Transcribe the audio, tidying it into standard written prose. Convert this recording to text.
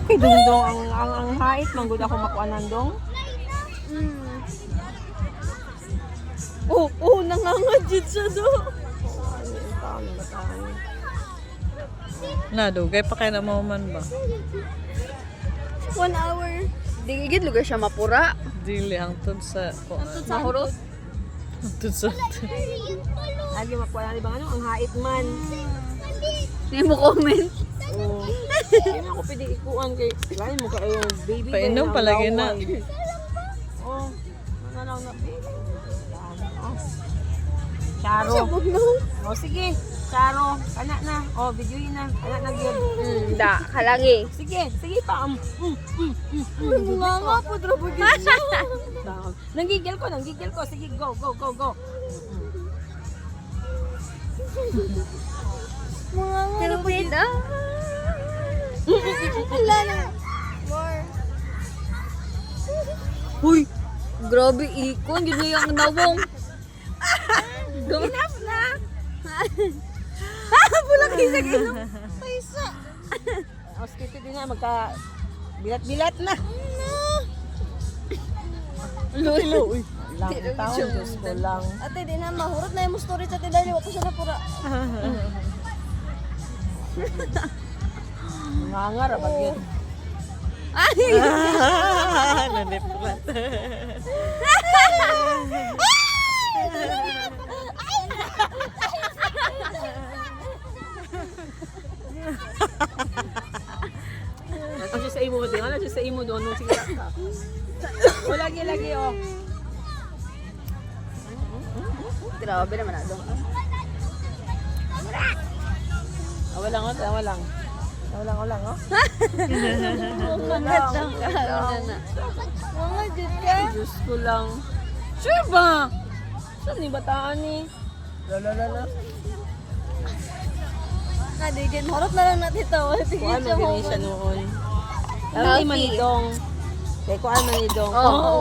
Kay dungdong ang hait manggod ako makuanan dong. Oh, nangangajid siya do. Nadugay pa kay na mo man ba? 1 hour. Digigid lugar siya mapura. Dili hangtod sa Mahurot. hangtod sa Lagi makuanan di ba ano ang hait man. Hindi mo comment. Oh. Hindi na ako pwede ikuan kay lain mo kayo baby. Painom palagi na. Oh. Mga lang na baby. Charo. Sabog na. Oh sige. Charo. Kana na. Oh, videoin na. Kana na gyud. Da, kalagi. Sige pa. Mga nga po, drabo gid siya. Nanggigil ko. Sige, go. Mga nga, drabo gid. Wala na. More. Uy, grabe ikon. Yun na yung nawong. Enough na. Bulak isa gino. Paisa. Hospital din na magka bilat na. Lulo. Lang taon, Diyos ko lang. Ate, di na mahurot na yung story sa tidali. Wala siya na pura. Nangar, abag yun. Ay! naniplat. Ang siya sa imo din. Ano siya sa imo doon? Sige ka. O, lagi, oh. Grabe naman na doon. Walang, oh. Walang, oh. Mangat lang ka. Na. Mga jud ka. Diyos ko lang. Sure ba? Saan ni bataan ni? La. Nadigin. Mahurot na lang natin ito. Sige Kuan siya mo mo. gini siya noon. Alam ni manidong. Kaya kuan manidong. Oo.